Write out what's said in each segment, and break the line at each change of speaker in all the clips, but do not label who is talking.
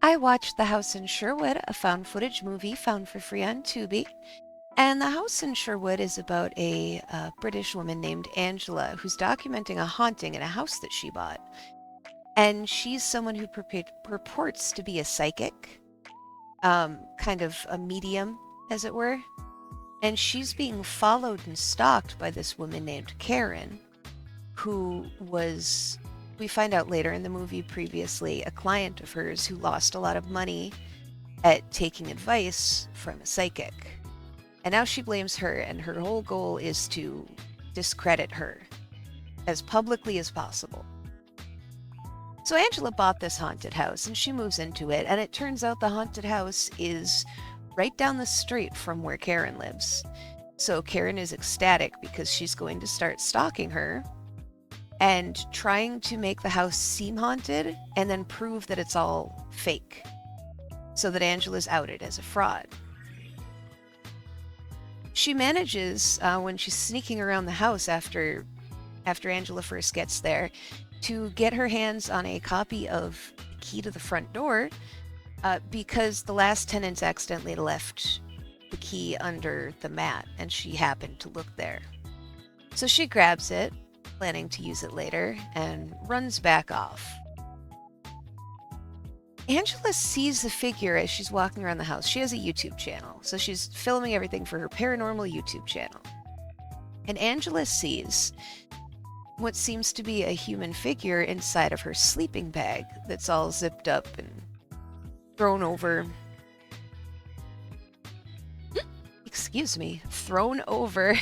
I watched The House in Sherwood, a found footage movie found for free on Tubi. And The House in Sherwood is about a British woman named Angela who's documenting a haunting in a house that she bought. And she's someone who purports to be a psychic, kind of a medium, as it were. And she's being followed and stalked by this woman named Karen, who was, we find out later in the movie previously, a client of hers who lost a lot of money at taking advice from a psychic. And now she blames her, and her whole goal is to discredit her as publicly as possible. So Angela bought this haunted house, and she moves into it, and it turns out the haunted house is right down the street from where Karen lives. So Karen is ecstatic because she's going to start stalking her and trying to make the house seem haunted and then prove that it's all fake so that Angela's outed as a fraud. She manages, when she's sneaking around the house after Angela first gets there, to get her hands on a copy of the key to the front door because the last tenants accidentally left the key under the mat and she happened to look there. So she grabs it, planning to use it later, and runs back off. Angela sees the figure as she's walking around the house. She has a YouTube channel, so she's filming everything for her paranormal YouTube channel. And Angela sees what seems to be a human figure inside of her sleeping bag that's all zipped up and thrown over. Thrown over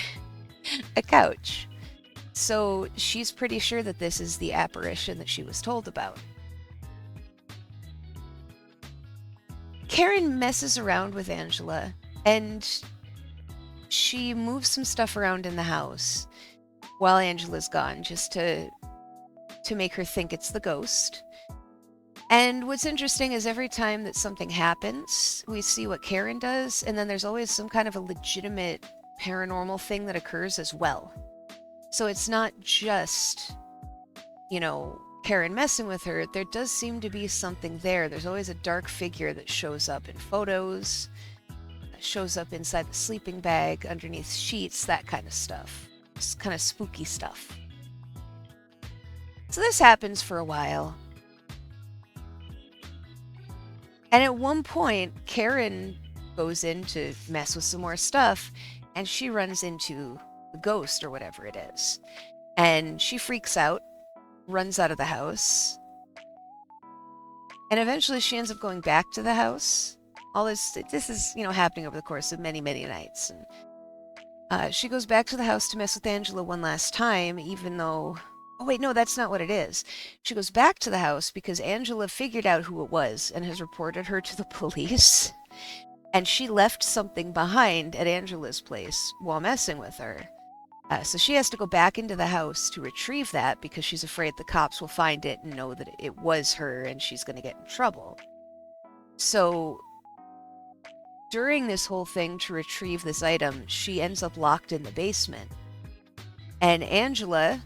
a couch. So she's pretty sure that this is the apparition that she was told about. Karen messes around with Angela, and she moves some stuff around in the house while Angela's gone, just to make her think it's the ghost. And what's interesting is every time that something happens, we see what Karen does, and then there's always some kind of a legitimate paranormal thing that occurs as well. So it's not just, Karen messing with her. There does seem to be something there. There's always a dark figure that shows up in photos, shows up inside the sleeping bag, underneath sheets, that kind of stuff. It's kind of spooky stuff. So this happens for a while. And at one point, Karen goes in to mess with some more stuff, and she runs into the ghost or whatever it is. And she freaks out, runs out of the house, and eventually she ends up going back to the house. All this is, happening over the course of many, many nights. And she goes back to the house to mess with Angela one last time, even though... Oh, wait, no, that's not what it is. She goes back to the house because Angela figured out who it was and has reported her to the police. And she left something behind at Angela's place while messing with her. So she has to go back into the house to retrieve that because she's afraid the cops will find it and know that it was her and she's going to get in trouble. So during this whole thing to retrieve this item, she ends up locked in the basement. And Angela,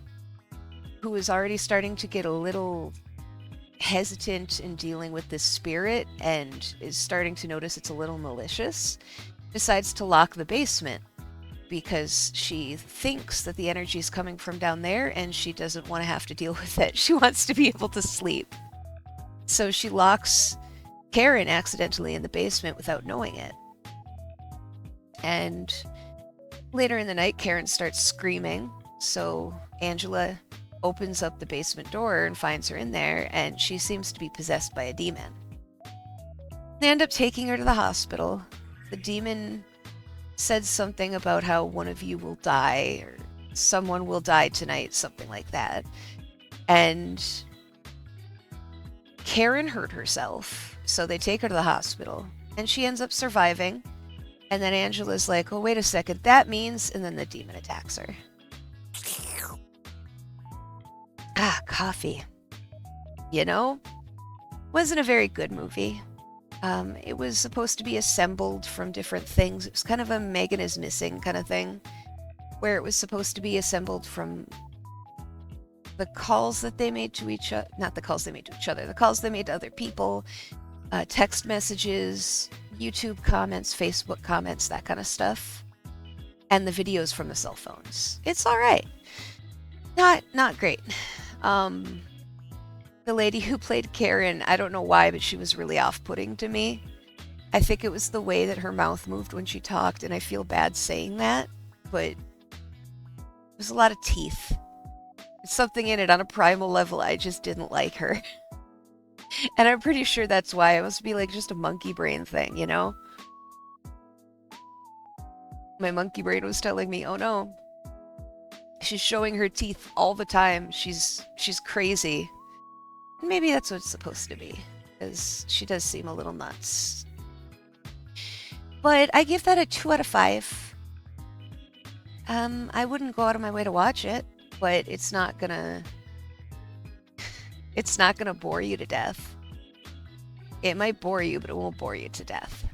who is already starting to get a little hesitant in dealing with this spirit and is starting to notice it's a little malicious, decides to lock the basement because she thinks that the energy is coming from down there and she doesn't want to have to deal with it. She wants to be able to sleep. So she locks Karen accidentally in the basement without knowing it. And later in the night, Karen starts screaming. So Angela opens up the basement door and finds her in there, and she seems to be possessed by a demon. They end up taking her to the hospital. The demon said something about how one of you will die, or someone will die tonight, something like that. And Karen hurt herself, so they take her to the hospital, and she ends up surviving. And then Angela's like, oh, wait a second, that means... And then the demon attacks her. Coffee. Wasn't a very good movie. It was supposed to be assembled from different things. It was kind of a Megan is Missing kind of thing, where it was supposed to be assembled from the calls that they made to each other, not the calls they made to each other, the calls they made to other people, text messages, YouTube comments, Facebook comments, that kind of stuff, and the videos from the cell phones. It's all right. Not great. The lady who played Karen, I don't know why, but she was really off-putting to me. I think it was the way that her mouth moved when she talked, and I feel bad saying that, but there's a lot of teeth. There's something in it on a primal level. I just didn't like her. And I'm pretty sure that's why. It must be like just a monkey brain thing, you know? My monkey brain was telling me, oh no, she's showing her teeth all the time. She's crazy. Maybe that's what it's supposed to be, because she does seem a little nuts. But I give that a 2 out of 5. I wouldn't go out of my way to watch it, but it's not gonna bore you to death. It might bore you, but it won't bore you to death.